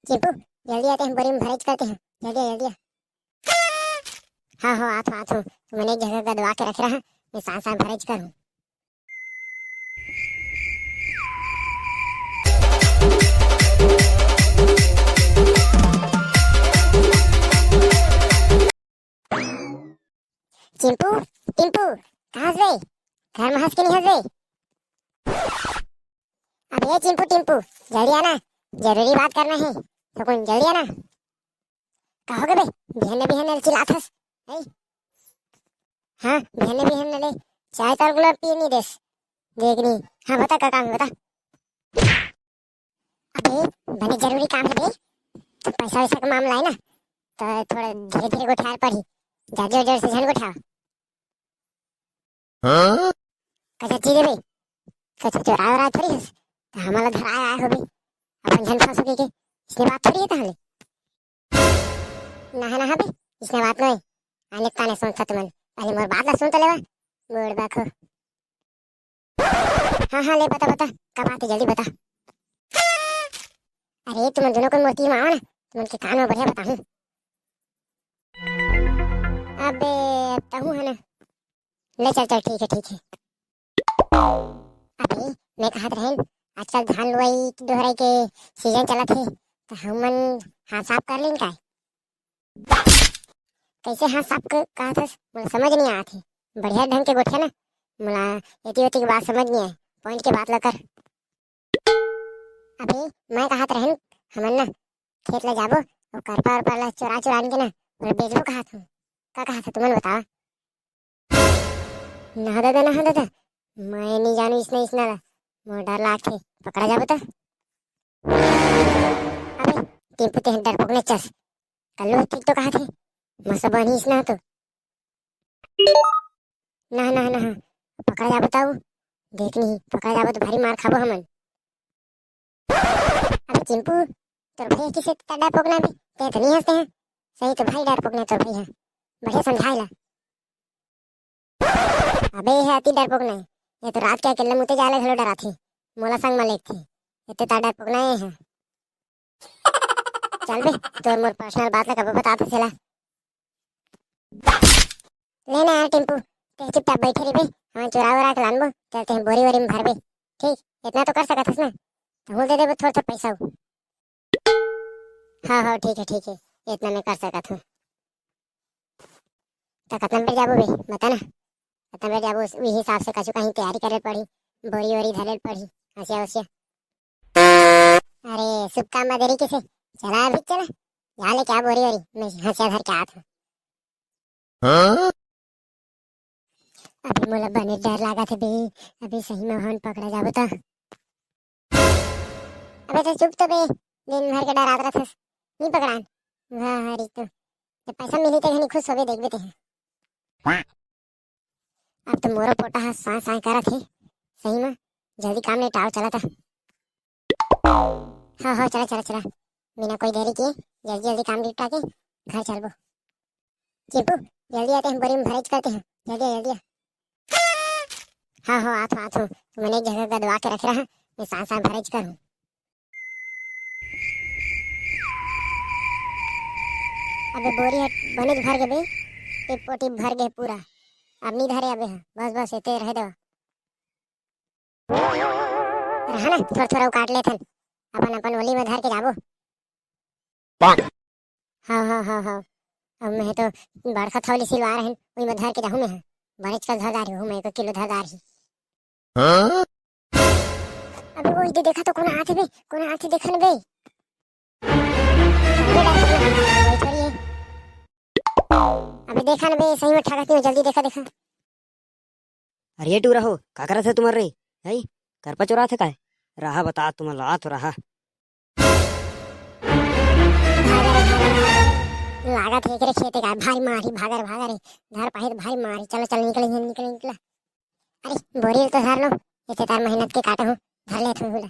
चिंपू जल्दी आते हैं, बोरी में भराई करते हैं। जल्दी जल्दी आ। हाँ हाँ आत हूँ। तो मैंने एक जगह गदवा के रख रहा है, मैं सांस सांस भराई करूँ। चिंपू टिंपू कहाँ से गए? घर में हंस के नहीं हंस गए? अब ये चिंपू टिंपू जल्दी आना, जरूरी बात करना है तो कौन जल्दी आना। कहोगे बे बिहने बिहने चिल्लात हस? नहीं हाँ बिहने बिहने ले चाय तो गुलाब पिए नहीं देस देखनी। हाँ बता का काम है, बता। अबे बने जरूरी काम है बे, तो पैसा वैसा का मामला है ना, तो थोड़ा धीरे धीरे उठार पड़ी, जा जोर जोर से झन उठाओ। हाँ? कचा चीज है बे, कचा चोरा हो रहा थोड़ी हस, तो हमारा घर आया आया हो बे, अपन झन फंसोगे के इसने बात थोड़ी है ताहले। ना ना बे इसने बात नहीं आने ताने सुन खत मन, पहले मोर बात ला सुन तो लेवा मोड़ बाखो। हाँ हाँ ले बता बता, कब आते जल्दी बता। अरे तुम दोनों को मूर्ति में आओ ना, तुम के कान में बढ़िया बताऊं। अबे कहूँ है ना, ले चल चल ठीक है ठीक है। अबे मैं कहा रहे आजकल धान लुआई दोहराई के सीजन चला थे, तो हमन हाथ साफ कर लें का? कैसे हाथ साफ कर कहा था मुझे समझ नहीं आया थी, बढ़िया ढंग के गोठे ना मुला एती ओती की बात समझ नहीं आए, पॉइंट के बात लकर। अबे मैं कहा रहन हमन ना खेत ले जाबो और करपा और ला चुरा चुरा के ना और बेचबो कहा था। का कहा था तुमने बताओ? ना दादा ना दादा, मैं नहीं जानू इसने इसना मोर डर लागे पकड़ा जाबो तो। अबे टिंपू ते डर पकने चस कल्लू ठीक तो कहा थे मसा बनी इसना तो। ना ना ना पकड़ा जाबो ताऊ, देख नहीं पकड़ा जाबो तो भारी मार खाबो हमन। अबे चिंपू तोर भाई किसे डर पकना भी ते तो नहीं हंसते हैं, सही तो भाई डर पकने तोर भाई है बढ़िया समझाइला। अबे है अति डर पकना है, ये तो रात के अकेले मुते जाले घलो डरा थी, मोला संग में लेक थी, इतने ता डर पकना है। चल बे तोर मोर पर्सनल बात ला कब बता तो चला। लेना यार टिंपू ते चुपचाप बैठे रही बे, हम चुरा वरा के लानबो, चलते हैं बोरी वोरी में भर बे। ठीक इतना तो कर सकत हस ना, तो हूँ दे देबो थोड़ा थोड़ा पैसा। हाँ हाँ ठीक है इतना मैं कर सकत हूँ। तो कितना बेर जाबो बे बता ना, कितना बेर जाबो उस हिसाब से कछु कहीं तैयारी करे पड़ी, बोरी वोरी धरे पड़ी हसिया हसिया। अरे शुभ काम में देरी किसे, चला अभी चला यहाँ ले क्या बोरी वोरी मैं हसिया धर के आत हूँ। हाँ? अभी मोला बने डर लागा थे बे, अभी सही में हन पकड़ा जाबो तो। अबे तो चुप तो बे, दिन भर के डरात रहथस नहीं पकड़ान। वाह हरी तो जब पैसा मिली ते घनी खुश होबे देखबे ते। अब तो मोरो पोटा हा साँ साँ करत है, सही में जल्दी काम निपटाओ चला था। हाँ हाँ चला चला चला बिना कोई देरी किए जल्दी जल्दी काम निपटा के घर चलबो। चिंपू जल्दी आते हैं, बोरी में भराई करते हैं। जल्दी जल्दी आ। हाँ हाँ आत हूँ। तो मैंने एक जगह गदवा के रख रहा है, मैं सांस सांस भराई करूँ। अबे बोरी है बने भर के बे, टिप टिप भर गए पूरा, अब नहीं धरे अबे बस बस इतने रह दो। रहा ना थोड़ा थोड़ा काट लेथन, अपन अपन ओली में धर के जाबो। हाँ अब मैं तो बड़का थौली सिलवा रहे हैं, वही में धर के जाऊँ मैं, बड़े चल धरदार हूँ मैं, 1 किलो धरदार ही। हाँ? अबे वो इधर देखा तो कौन आते बे, कौन आते देखन बे। वही थोड़ी है, अबे देखा ना बे सही में ठगा क्यों, जल्दी देखा देखा। अरे ये टूरा हो का करत है तुम्हारे है घर पर चुरा थे का रहा बता तुम ला तो रहा। लागत है करे खेते का भारी मारी भागर भागर धर पाही तो भारी मारी, चलो चलो निकल निकल निकला। अरे बोरी तो धर लो, इतने तार मेहनत के काटे हूँ, धर ले थोड़ा।